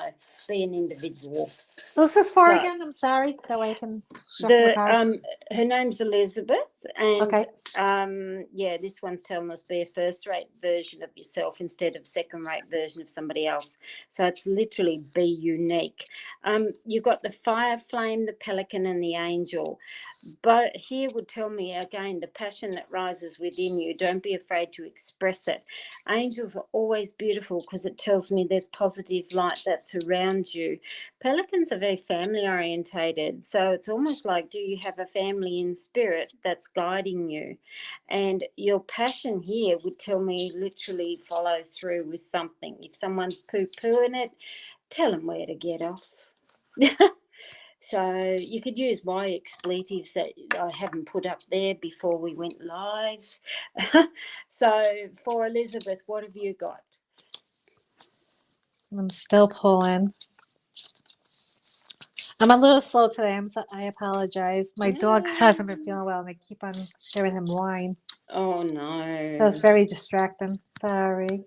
be an individual.
Who's this for again? I'm sorry, that way I can shuffle the cards.
Her name's Elizabeth, and
okay.
This one's telling us be a first-rate version of yourself instead of second-rate version of somebody else. So it's literally be unique. You've got the fire flame, the pelican, and the angel. But here would tell me again the passion that rises within you. Don't be afraid to express it. Angels are always beautiful because it tells me there's positive light that's around you. Pelicans are very family orientated, so it's almost like, do you have a family in spirit that's guiding you? And your passion here would tell me literally follow through with something. If someone's poo-pooing it, tell them where to get off. So you could use my expletives that I haven't put up there before we went live. So for Elizabeth, what have you got?
I'm still pulling. I'm a little slow today. I apologize. My dog hasn't been feeling well, and I keep on hearing him whine.
Oh, no.
So it's very distracting. Sorry.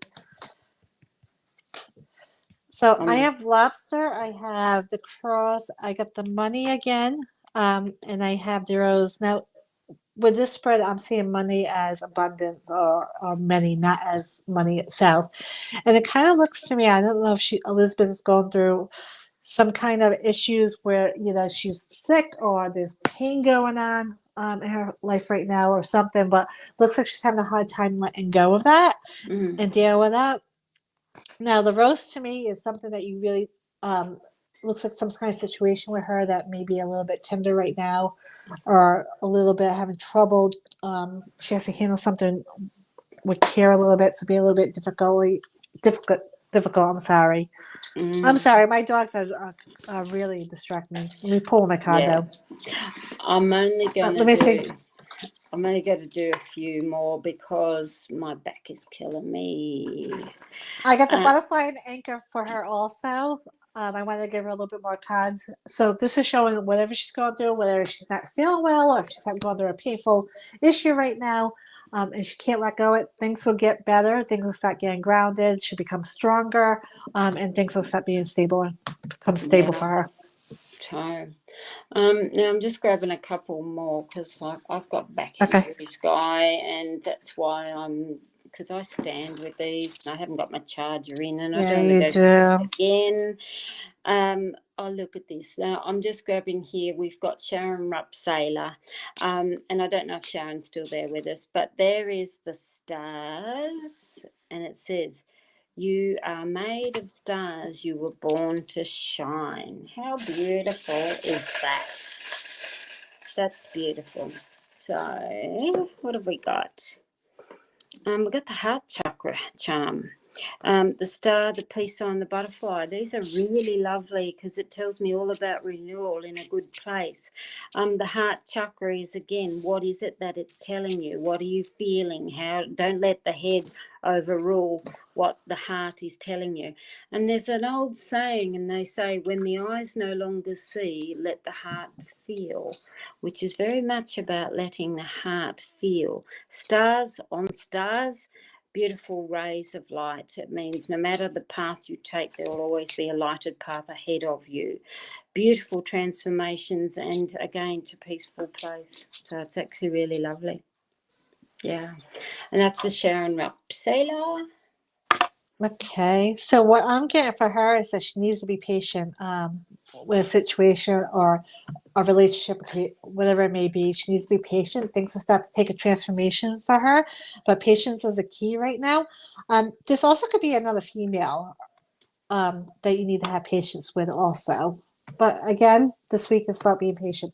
So I have lobster. I have the cross. I got the money again. And I have the rose. Now, with this spread, I'm seeing money as abundance or many, not as money itself. And it kind of looks to me, I don't know if Elizabeth is going through some kind of issues where, she's sick or there's pain going on in her life right now or something, but looks like she's having a hard time letting go of that and deal with that. Now, the rose to me is something that you really looks like some kind of situation with her that may be a little bit tender right now or a little bit having trouble. She has to handle something with care a little bit, so be a little bit difficult. I'm sorry. I'm sorry. My dogs are really distracting me. Let me pull my card though.
I'm only going
Let me see.
I'm only going to do a few more because my back is killing me.
I got the butterfly and anchor for her also. I wanted to give her a little bit more cards. So this is showing whatever she's going through, whether she's not feeling well or if she's going through a painful issue right now. and she can't let go. It things will get better. Things will start getting grounded. She'll become stronger, and things will start being stable and become stable for her.
So, now I'm just grabbing a couple more because I've got back
Okay.
injuries, Guy, and that's why because I stand with these and I haven't got my charger in, and I
Yeah,
don't
you
want to go
do.
again. Oh, look at this. Now, I'm just grabbing here. We've got Sharon Rupp Sailor, and I don't know if Sharon's still there with us, but there is the stars, and it says, "You are made of stars. You were born to shine." How beautiful is that? That's beautiful. So, what have we got? We've got the Heart Chakra charm. The star, the peace sign, the butterfly. These are really lovely because it tells me all about renewal in a good place. The Heart Chakra is, again, what is it that it's telling you? What are you feeling? How? Don't let the head overrule what the heart is telling you. And there's an old saying, and they say, when the eyes no longer see, let the heart feel, which is very much about letting the heart feel. Stars on stars, beautiful rays of light. It means no matter the path you take, there will always be a lighted path ahead of you. Beautiful transformations, and again, to peaceful place. So it's actually really lovely. Yeah. And that's the Sharon Rupp Sailor.
Okay, so what I'm getting for her is that she needs to be patient with a situation or a relationship, whatever it may be. She needs to be patient. Things will start to take a transformation for her, but patience is the key right now. This also could be another female that you need to have patience with also. But again, this week is about being patient.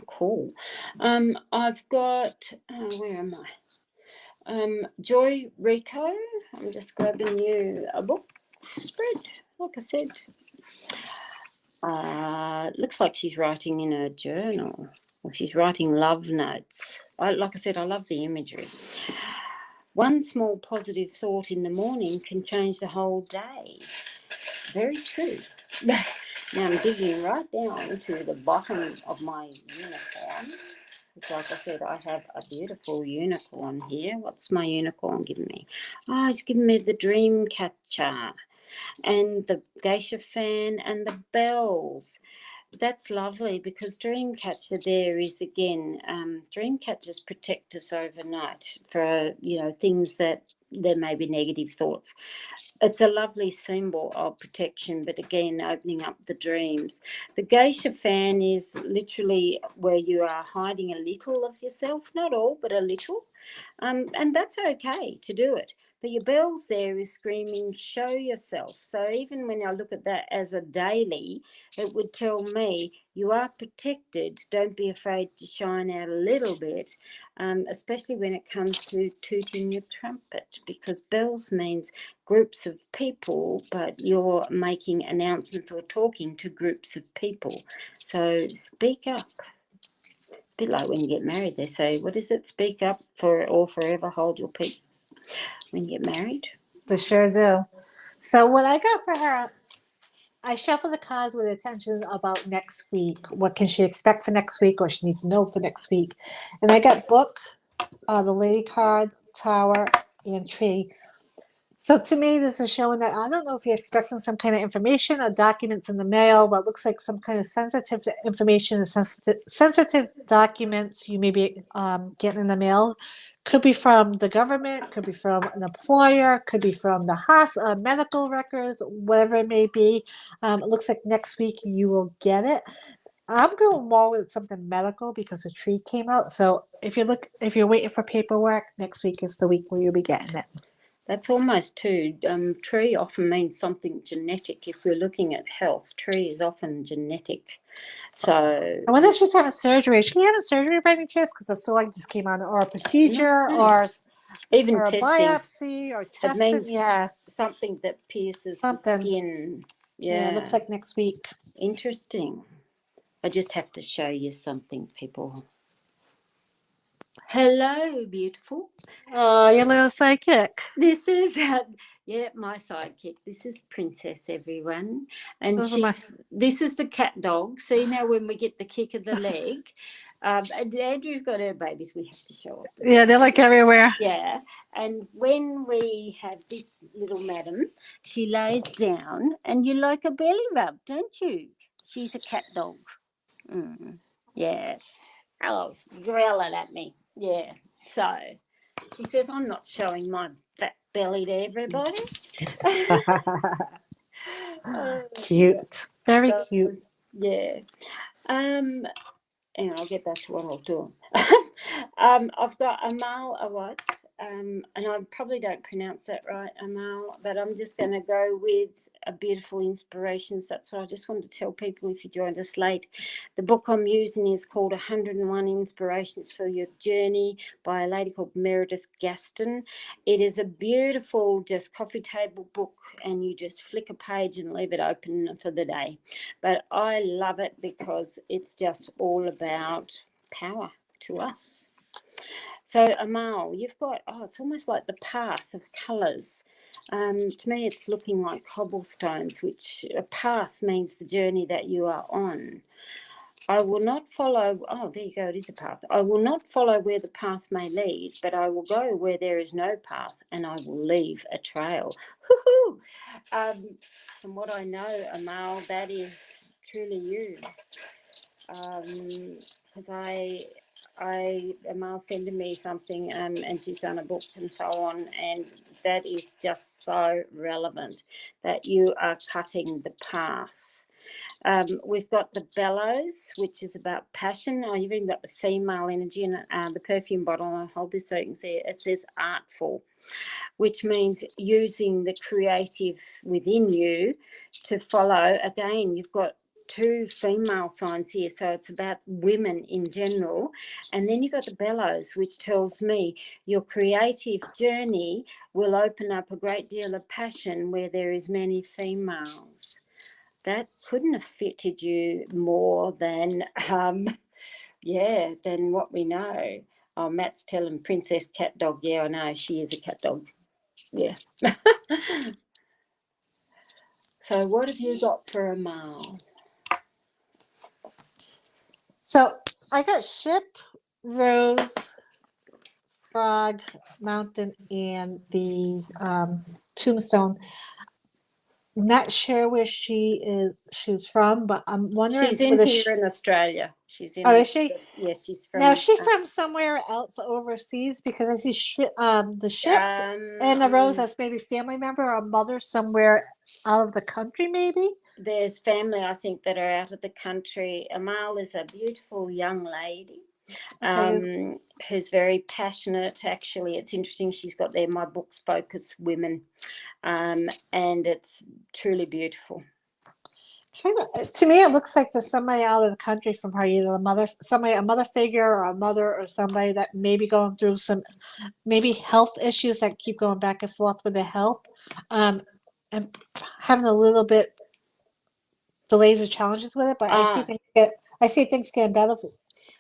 Cool. I've got, where am I? Joy Rico. I'm just grabbing you a book spread, like I said. Looks like she's writing in her journal, or she's writing love notes. Like I said, I love the imagery. One small positive thought in the morning can change the whole day. Very true. Now I'm digging right down to the bottom of my unicorn. Like I said, I have a beautiful unicorn here. What's my unicorn giving me? Oh, it's giving me the dream catcher and the geisha fan and the bells. That's lovely because Dreamcatcher there is, again, Dreamcatchers protect us overnight for, things that there may be negative thoughts. It's a lovely symbol of protection, but again, opening up the dreams. The geisha fan is literally where you are hiding a little of yourself, not all, but a little. And that's okay to do it. But your bells there is screaming, show yourself. So even when I look at that as a daily, it would tell me you are protected. Don't be afraid to shine out a little bit, especially when it comes to tooting your trumpet, because bells means groups of people, but you're making announcements or talking to groups of people. So speak up. A bit like when you get married, they say, what is it? Speak up or forever hold your peace when you get married.
They sure do. So what I got for her, I shuffle the cards with attention about next week. What can she expect for next week, or she needs to know for next week? And I got book, the lady card, tower, and tree. So to me, this is showing that I don't know if you're expecting some kind of information or documents in the mail, but it looks like some kind of sensitive information and sensitive documents you may be getting in the mail. Could be from the government, could be from an employer, could be from the hospital, medical records, whatever it may be. It looks like next week you will get it. I'm going more with something medical because the tree came out. So if you're waiting for paperwork, next week is the week where you'll be getting it.
That's almost too. Tree often means something genetic. If we're looking at health, tree is often genetic. So
I wonder if she's having surgery. Is she having surgery by any chance? Because the sword just came on, or a procedure, or
even
a
testing,
biopsy, or
it
testing.
means
Yeah,
something that pierces the
something.
skin.
Yeah, it looks like next week.
Interesting. I just have to show you something, people. Hello, beautiful.
Oh, your little psychic.
This is my sidekick. This is Princess, everyone, and
Those are
this is the cat dog. See now when we get the kick of the leg, And Andrew's got her babies. We have to show off.
Yeah, they're like everywhere.
Yeah, and when we have this little madam, she lays down, and you like a belly rub, don't you? She's a cat dog. Mm. Yeah. Oh, growling at me. Yeah. So she says, I'm not showing my fat belly to everybody.
Cute. Very
So,
cute.
yeah. And I'll get back to what I was doing. I've got Amal Awad, and I probably don't pronounce that right, Amal, but I'm just going to go with a beautiful inspirations. That's what I just wanted to tell people if you joined us late. The book I'm using is called 101 Inspirations for Your Journey by a lady called Meredith Gaston. It is a beautiful, just coffee table book, and you just flick a page and leave it open for the day. But I love it because it's just all about power to us. So, Amal, you've got, it's almost like the path of colours. To me, it's looking like cobblestones, which a path means the journey that you are on. I will not follow, there you go, it is a path. I will not follow where the path may lead, but I will go where there is no path, and I will leave a trail. From what I know, Amal, that is truly you. Because Amal sending me something, and she's done a book and so on, and that is just so relevant that you are cutting the path. We've got the bellows, which is about passion. You've even got the female energy, and the perfume bottle. I'll hold this so you can see it. It says artful, which means using the creative within you to follow. Again, you've got 2 female signs here, so it's about women in general. And then you've got the bellows, which tells me your creative journey will open up a great deal of passion where there is many females. That couldn't have fitted you more than than what we know. Oh, Matt's telling Princess Cat Dog. Yeah, I know, she is a cat dog. Yeah. So what have you got for Amal?
So I got ship, rose, frog, mountain, and the tombstone. I'm not sure where she's from, but I'm wondering
She's in
whether
here in Australia. She's in.
oh, is she?
Yes, she's from.
Now, is she from somewhere else overseas? Because I see the ship and the rose as maybe family member or mother somewhere out of the country, maybe?
There's family, I think, that are out of the country. Amal is a beautiful young lady.
Okay.
Who's very passionate. Actually, it's interesting. She's got there, my book's focus women, and it's truly beautiful.
To me, it looks like there's somebody out of the country from her, either a mother figure, or a mother, or somebody that may be going through some maybe health issues that keep going back and forth with the health, and having a little bit delays or challenges with it. But I see things getting better.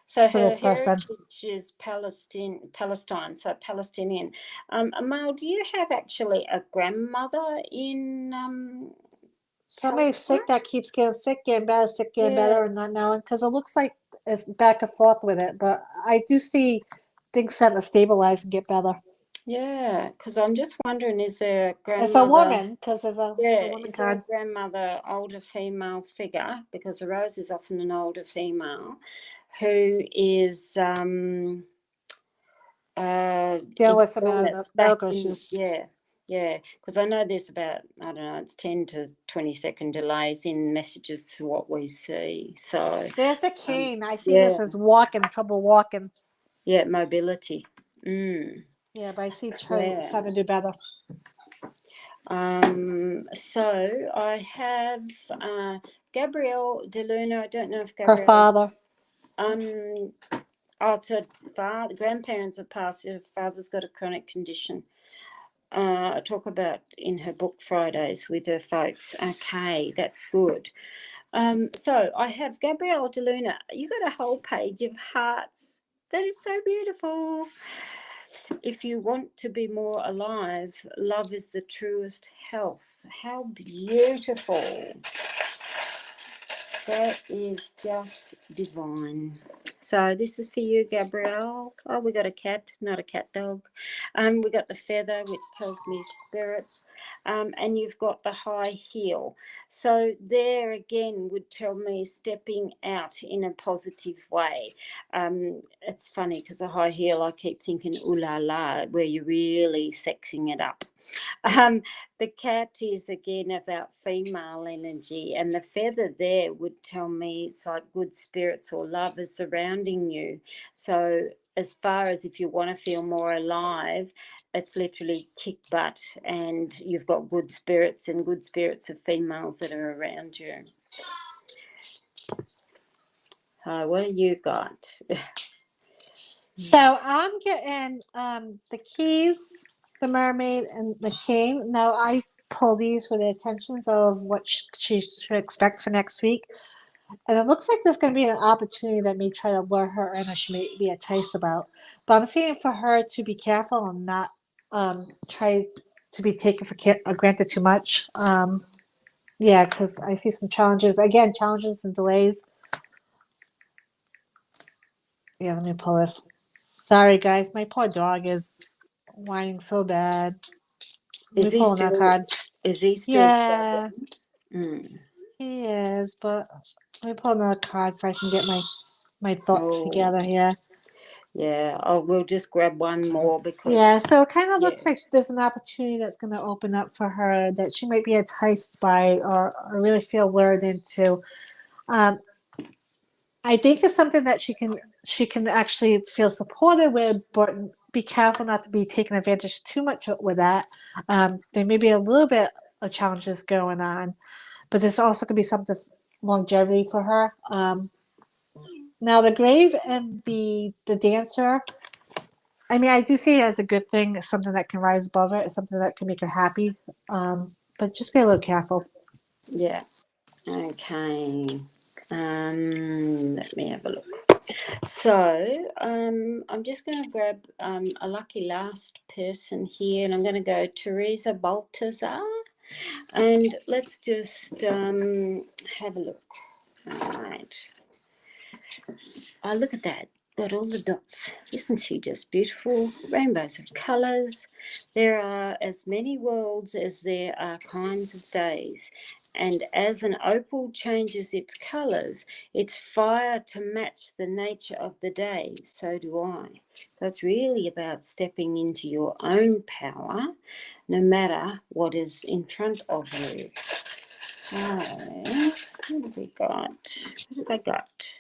So
for
her
this person.
heritage is Palestine, so Palestinian. Amal, do you have actually a grandmother in
Somebody's sick that keeps getting better,
Yeah.
and not knowing, because it looks like it's back and forth with it. But I do see things starting to stabilize and get better.
Yeah, because I'm just wondering, is there a grandmother?
It's a woman, because there's a woman
is there a
card.
grandmother, older female figure? Because the rose is often an older female who is
Dealing
in
with some
illness,
medical
back in,
issues.
yeah, because I know there's about, I don't know, it's 10 to 20-second delays in messages to what we see. So
There's the cane. I see this as trouble walking.
Yeah, mobility. Mm.
Yeah, but I see her starting to do better.
So I have Gabrielle DeLuna. I don't know if Gabrielle.
Her father.
It's her father. Grandparents have passed. Her father's got a chronic condition. I talk about in her book Fridays with her folks. Okay, that's good. So I have Gabrielle DeLuna. You got a whole page of hearts. That is so beautiful. If you want to be more alive, love is the truest health. How beautiful. That is just divine. So this is for you, Gabrielle. Oh, we got a cat, not a cat dog. We got the feather, which tells me spirit. And you've got the high heel. So there again would tell me stepping out in a positive way. It's funny because a high heel, I keep thinking, ooh la la, where you're really sexing it up. The cat is again about female energy, and the feather there would tell me it's like good spirits or love is surrounding you. So as far as if you want to feel more alive, it's literally kick butt, and you've got good spirits and good spirits of females that are around you. What do you got?
So I'm getting the keys, the mermaid, and the king. Now I pull these for the intentions of what she should expect for next week. And it looks like there's going to be an opportunity that may try to lure her in or she may be enticed about. But I'm saying for her to be careful and not try to be taken for granted too much. Yeah, because I see some challenges. Again, challenges and delays. Yeah, let me pull this. Sorry, guys. My poor dog is whining so bad. Let me pull another card.
Is he still
Yeah,
struggling?
he is. But let me pull another card so I can get my thoughts together here.
Yeah, we'll just grab one more because...
Yeah, so it kind of looks like there's an opportunity that's going to open up for her that she might be enticed by or really feel lured into. I think it's something that she can actually feel supported with, but be careful not to be taken advantage too much with that. There may be a little bit of challenges going on, but there's also going to be something longevity for her. Now the grave and the dancer, I mean, I do see it as a good thing. It's something that can rise above it. It's something that can make her happy. But just be a little careful.
Yeah. Okay. Let me have a look. So I'm just going to grab a lucky last person here, and I'm going to go Teresa Baltazar, and let's just have a look. All right. Oh, look at that. Got all the dots. Isn't she just beautiful? Rainbows of colours. There are as many worlds as there are kinds of days. And as an opal changes its colours, its fire to match the nature of the day, so do I. So it's really about stepping into your own power, no matter what is in front of you. So, what have we got? What have I got?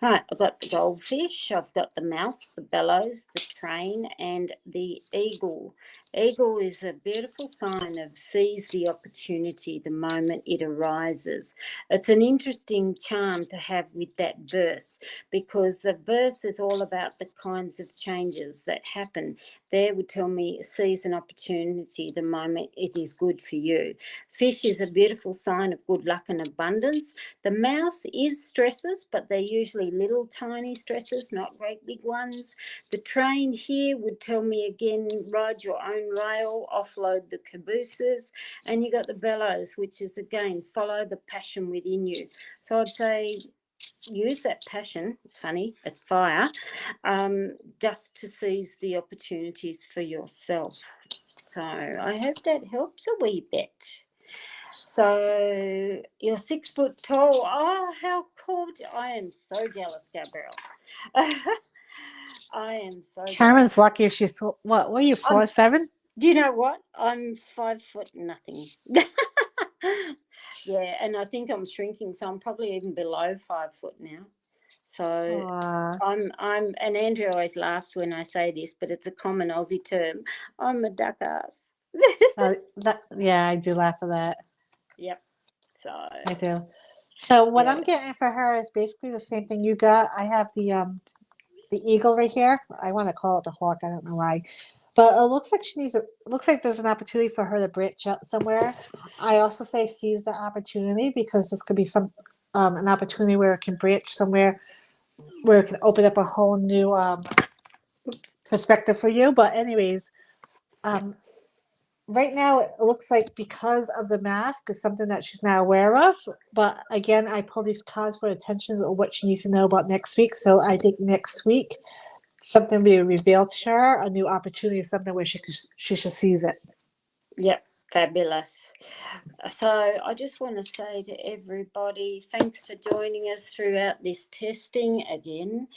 Right, I've got the goldfish, I've got the mouse, the bellows, the train, and the eagle. Eagle is a beautiful sign of seize the opportunity the moment it arises. It's an interesting charm to have with that verse, because the verse is all about the kinds of changes that happen. There would tell me seize an opportunity the moment it is good for you. Fish is a beautiful sign of good luck and abundance. The mouse is stresses, but they're usually little tiny stresses, not great big ones. The train here would tell me again, ride your own rail, offload the cabooses. And you got the bellows, which is again, follow the passion within you. So I'd say use that passion. It's funny, it's fire, just to seize the opportunities for yourself. So I hope that helps a wee bit. So you're 6 foot tall. Oh, how cool. I am so jealous, Gabrielle. I am so
Karen's lucky if she's, what were you, 4'7"?
Do you know what? I'm 5 foot nothing. Yeah, and I think I'm shrinking, so I'm probably even below 5 foot now. So I'm and Andrea always laughs when I say this, but it's a common Aussie term. I'm a duck ass.
Yeah, I do laugh at that.
Yep. So
I do. So what I'm getting for her is basically the same thing you got. I have the eagle right here. I want to call it the hawk. I don't know why, but it looks like she needs. It looks like there's an opportunity for her to branch out somewhere. I also say seize the opportunity because this could be an opportunity where it can branch somewhere, where it can open up a whole new perspective for you. But anyways, right now it looks like because of the mask is something that she's not aware of. But again, I pull these cards for attention of what she needs to know about next week. So I think next week something will be revealed to her, a new opportunity, something where she should seize it.
Yep, fabulous. So I just want to say to everybody, thanks for joining us throughout this testing again.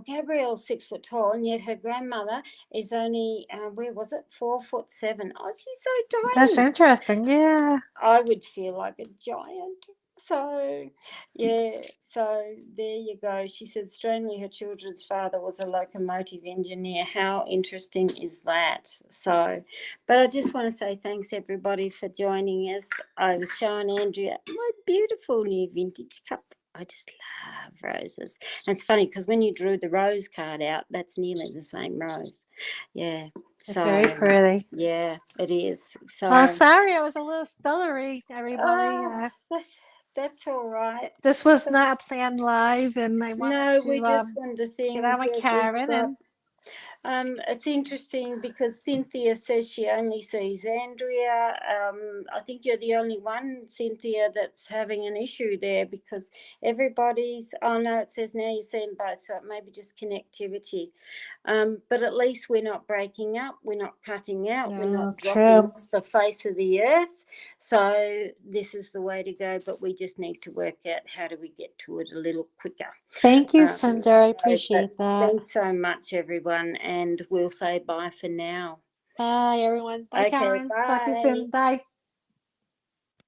Gabrielle's 6 foot tall, and yet her grandmother is only, where was it, 4'7". Oh, she's so
That's
tiny.
interesting. Yeah.
I would feel like a giant. So, yeah, so there you go. She said, strangely, her children's father was a locomotive engineer. How interesting is that? So, but I just want to say thanks, everybody, for joining us. I was showing Andrea my beautiful new vintage cup. I just love roses. And it's funny because when you drew the rose card out, that's nearly the same rose. Yeah.
It's very
So,
pretty.
yeah, it is. So,
Oh, sorry, I was a little stuttery, everybody.
that's all right.
This was not a planned live, and I wanted
No, we
to
just want to
get
think
on with
that we've
Karen.
got.
And
It's interesting because Cynthia says she only sees Andrea. I think you're the only one, Cynthia, that's having an issue there because everybody's. Oh no, it says now you're seeing both, so it may be just connectivity. But at least we're not breaking up, we're not cutting out, we're
no,
not dropping
true.
off the face of the earth. So this is the way to go, but we just need to work out how do we get to it a little quicker.
Thank you, Cinder. I
But
appreciate that.
thanks so much, everyone, and we'll say bye for now.
Bye, everyone. Bye,
Okay,
Karen. Talk to you
bye.
soon. Bye.